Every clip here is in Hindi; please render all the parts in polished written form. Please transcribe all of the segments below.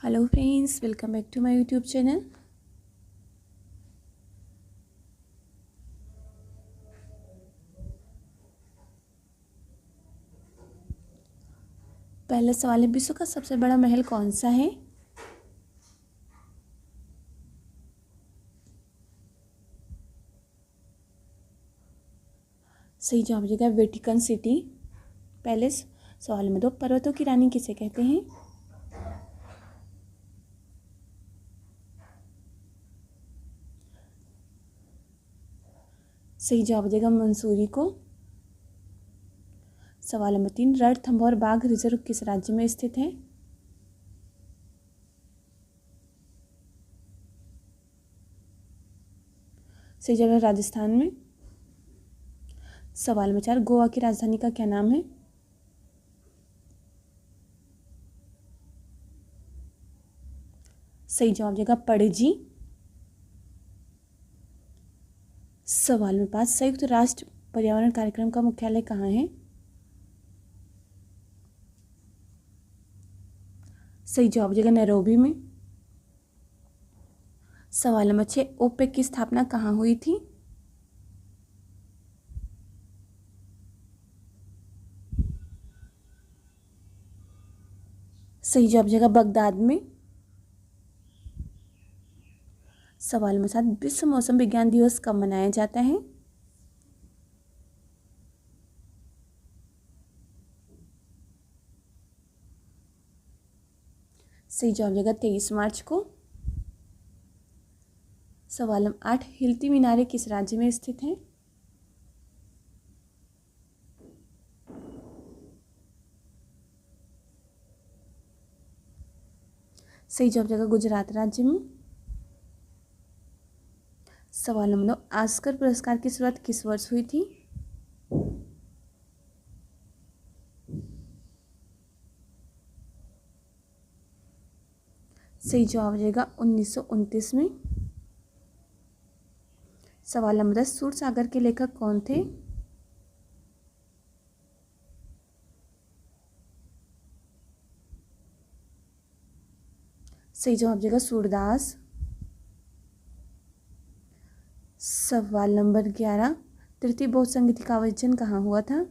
Hello friends, welcome back to my YouTube channel. पहला सवाल है, विश्व का सबसे बड़ा महल कौन सा है? सही जवाब हो जाएगा वेटिकन सिटी पैलेस। सवाल नंबर 2, पर्वतों की रानी किसे कहते हैं? सही जवाब हो जाएगा मंसूरी को। सवाल नंबर 3, रणथंभौर बाघ रिजर्व किस राज्य में स्थित है? सही जवाब है राजस्थान में। सवाल नंबर 4, गोवा की राजधानी का क्या नाम है? सही जवाब हो जाएगा पणजी। सवाल नंबर 5, संयुक्त राष्ट्र पर्यावरण कार्यक्रम का मुख्यालय कहाँ है? सही जवाब हो जाएगा नैरोबी में। सवाल नंबर 6, ओपेक की स्थापना कहाँ हुई थी? सही जवाब हो जाएगा बगदाद में। सवाल नंबर 7, विश्व मौसम विज्ञान दिवस कब मनाया जाता है? सही जवाब हो जाएगा 23 मार्च को। सवाल नंबर 8, हिलती मीनारें किस राज्य में स्थित हैं? सही जवाब हो जाएगा गुजरात राज्य में। सवाल नंबर 9, ऑस्कर पुरस्कार की शुरुआत किस वर्ष हुई थी? सही जवाब हो जाएगा 1929 में। सवाल नंबर 10, सूर सागर के लेखक कौन थे? सही जवाब हो जाएगा सूरदास। सवाल नंबर 11, तृतीय बौद्ध संगीत का आयोजन कहाँ हुआ था?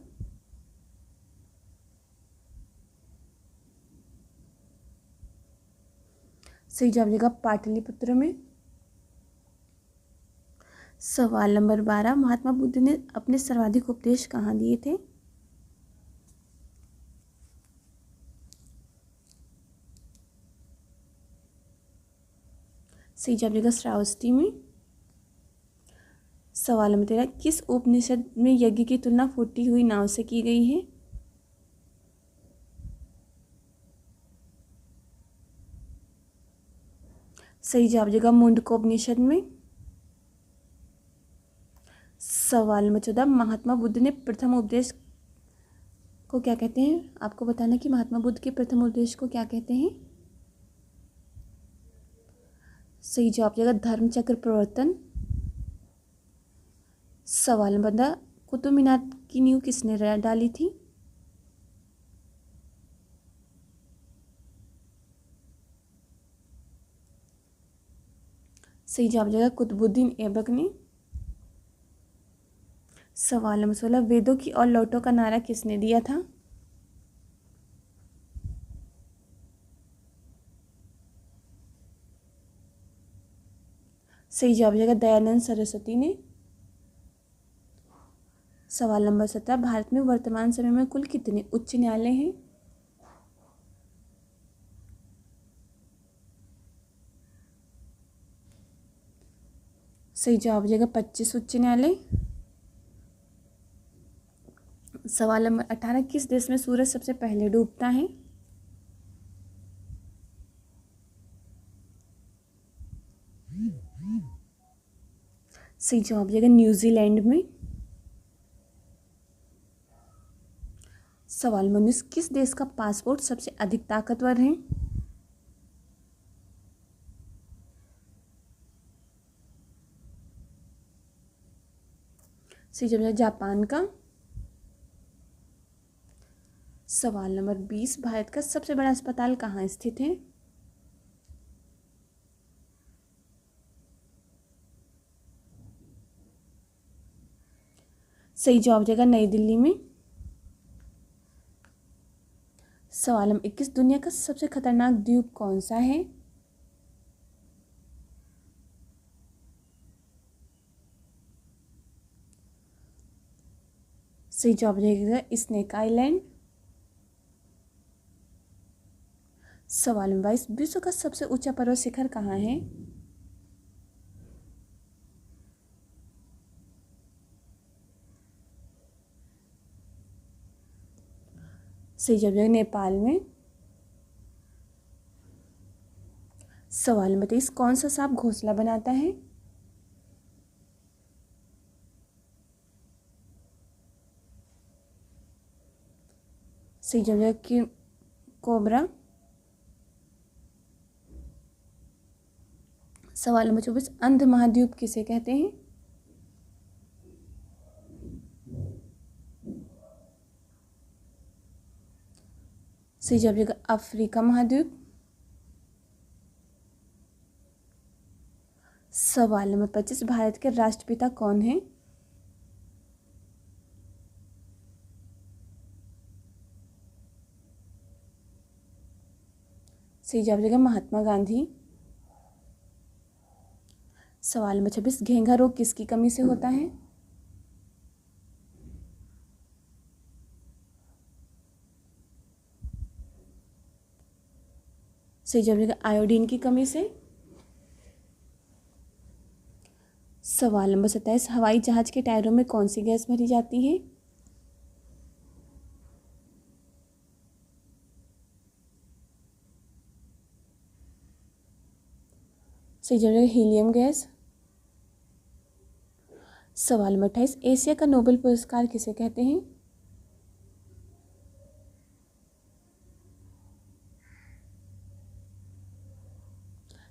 सही जवाब हो जाएगा पाटलिपुत्र में। सवाल नंबर 12, महात्मा बुद्ध ने अपने सर्वाधिक उपदेश कहाँ दिए थे? सही जवाब हो जाएगा श्रावस्ती में। सवाल नंबर 13, किस उपनिषद में यज्ञ की तुलना फूटी हुई नाव से की गई है? सही जवाब हो जाएगा मुंडकोपनिषद में। सवाल नंबर 14, महात्मा बुद्ध ने प्रथम उपदेश को क्या कहते हैं? आपको बताना कि महात्मा बुद्ध के प्रथम उपदेश को क्या कहते हैं। सही जवाब हो जाएगा धर्म चक्र प्रवर्तन। सवाल नंबर 15, कुतुब मीनार की नींव किसने डाली थी? सही जवाब हो जाएगा कुतुबुद्दीन ऐबक ने। सवाल नंबर 16, वेदों की और लौटों का नारा किसने दिया था? सही जवाब हो जाएगा दयानंद सरस्वती ने। सवाल नंबर 17, भारत में वर्तमान समय में कुल कितने उच्च न्यायालय हैं? सही जवाब हो जाएगा 25 उच्च न्यायालय। सवाल नंबर 18, किस देश में सूरज सबसे पहले डूबता है? सही जवाब हो जाएगा न्यूजीलैंड में। सवाल नंबर 19, किस देश का पासपोर्ट सबसे अधिक ताकतवर है? सही जवाब है जापान का। सवाल नंबर 20, भारत का सबसे बड़ा अस्पताल कहाँ स्थित है? सही जवाब हो जाएगा नई दिल्ली में। सवाल नंबर 21, दुनिया का सबसे खतरनाक द्वीप कौन सा है? सही जवाब हो जाएगा स्नेक आइलैंड। सवाल नंबर 22, विश्व का सबसे ऊंचा पर्वत शिखर कहाँ है? सही जवाब हो जाएगा नेपाल में। सवाल नंबर 23, कौन सा सांप घोंसला बनाता है? सही जवाब हो जाएगा कि कोबरा। सवाल नंबर 24, अंध महाद्वीप किसे कहते हैं? सही जवाब हो जाएगा अफ्रीका महाद्वीप। सवाल नंबर 25, भारत के राष्ट्रपिता कौन है? सही जवाब हो जाएगा महात्मा गांधी। सवाल नंबर 26, घेंघा रोग किसकी कमी से होता है? सही जवाब हो जाएगा आयोडीन की कमी से। सवाल नंबर 27, हवाई जहाज के टायरों में कौन सी गैस भरी जाती है? सही जवाब हो जाएगा हीलियम गैस। सवाल नंबर 28, एशिया का नोबेल पुरस्कार किसे कहते हैं?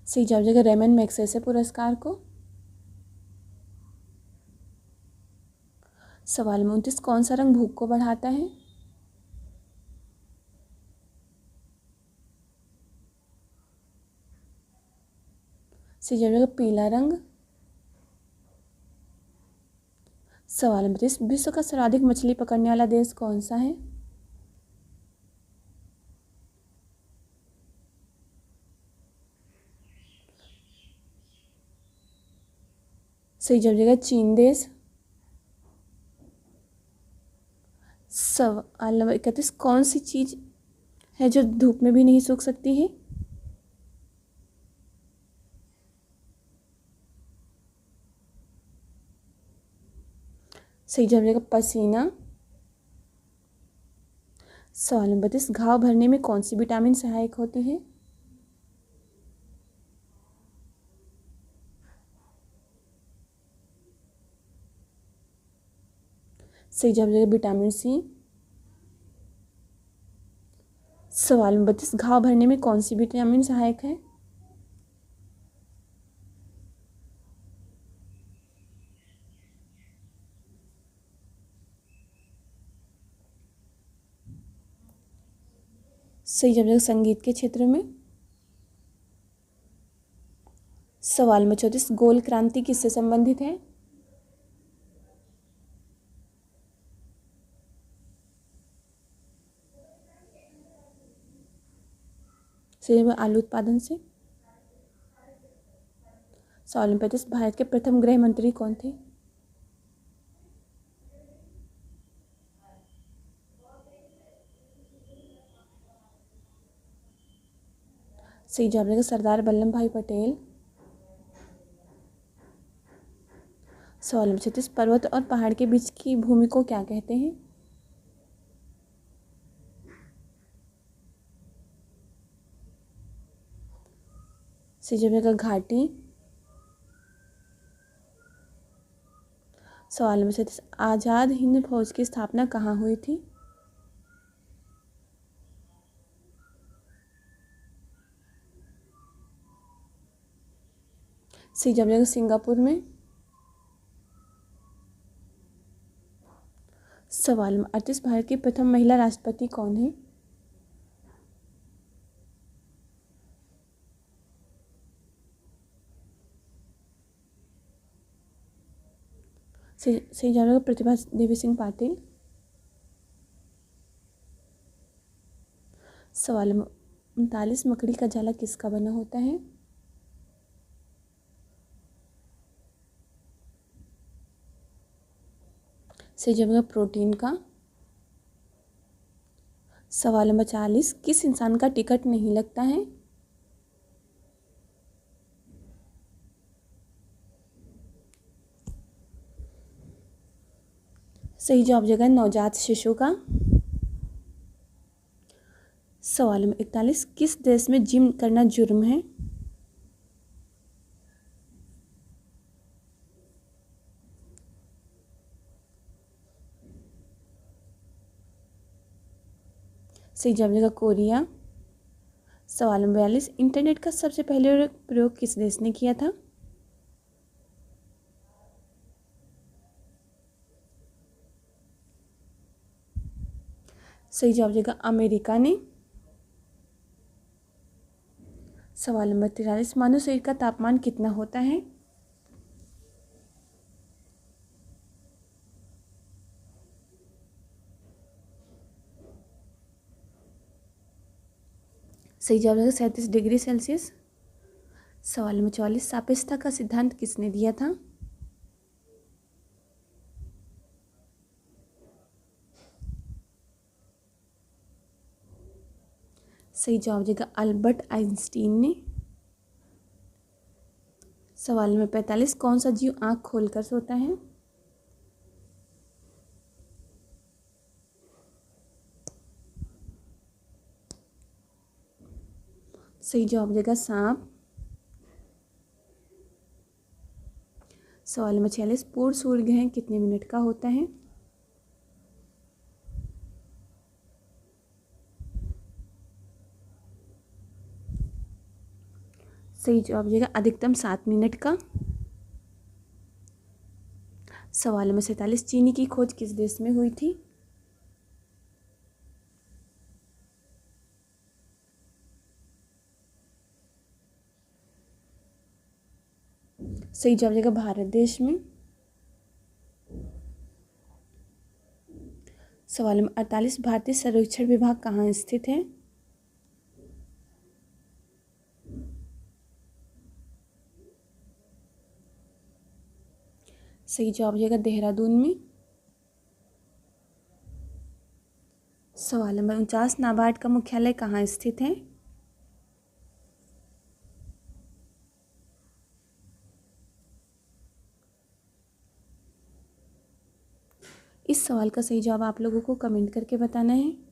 सही जवाब हो जाएगा रेमन मैग्सेसे पुरस्कार को। सवाल नंबर 29, कौन सा रंग भूख को बढ़ाता है? सही जवाब हो जाएगा पीला रंग। सवाल नंबर 30, विश्व का सर्वाधिक मछली पकड़ने वाला देश कौन सा है? सही जवाब हो जाएगा चीन देश। सवाल नंबर 31, कौन सी चीज है जो धूप में भी नहीं सूख सकती है? सही जवाब हो जाएगा पसीना। सवाल नंबर 32, घाव भरने में कौन सी विटामिन सहायक होती है? सही जवाब हो जाएगा विटामिन सी। सवाल नंबर 32, घाव भरने में कौन सी विटामिन सहायक है? सही जवाब हो जाएगा संगीत के क्षेत्र में। सवाल नंबर 34, गोल क्रांति किससे संबंधित है? सही जवाब आलू उत्पादन से। सवाल नंबर 35, भारत के प्रथम गृह मंत्री कौन थे? सही जवाब रहेगा सरदार वल्लभ भाई पटेल। सवाल नंबर 36, पर्वत और पहाड़ के बीच की भूमि को क्या कहते हैं? सही जवाब रहेगा घाटी। सवाल नंबर 37, आज़ाद हिंद फौज की स्थापना कहाँ हुई थी? सही जवाब रहेगा सिंगापुर में। सवाल नंबर 38, भारत की प्रथम महिला राष्ट्रपति कौन है? सही जवाब होगा प्रतिभा देवी सिंह पाटिल। सवाल 39, मकड़ी का जाला किसका बना होता है? सही जवाब होगा प्रोटीन का। सवाल नंबर 40, किस इंसान का टिकट नहीं लगता है? सही जवाब जगह नवजात शिशु का। सवाल नंबर 41, किस देश में जिम करना जुर्म है? सही जवाब जगह कोरिया। सवाल नंबर 42, इंटरनेट का सबसे पहले प्रयोग किस देश ने किया था? सही जवाब जगह अमेरिका ने। सवाल नंबर 43, मानव शरीर का तापमान कितना होता है? सही जवाब है 37 डिग्री सेल्सियस। सवाल नंबर 44, सापेक्षता का सिद्धांत किसने दिया था? सही जवाब देगा अल्बर्ट आइंस्टीन ने। सवाल नंबर 45, कौन सा जीव आँख खोलकर सोता है? सही जवाब देगा सांप। सवाल नंबर 46, पूर्ण सूर्य ग्रहण कितने मिनट का होता है? सही जवाब देगा अधिकतम 7 मिनट का। सवाल नंबर 47, चीनी की खोज किस देश में हुई थी? सही जवाब देगा भारत देश में। सवाल नंबर 48, भारतीय सर्वेक्षण विभाग कहाँ स्थित है? सही जवाब देगा देहरादून में। सवाल नंबर 49, नाबार्ड का मुख्यालय कहाँ स्थित है? इस सवाल का सही जवाब आप लोगों को कमेंट करके बताना है।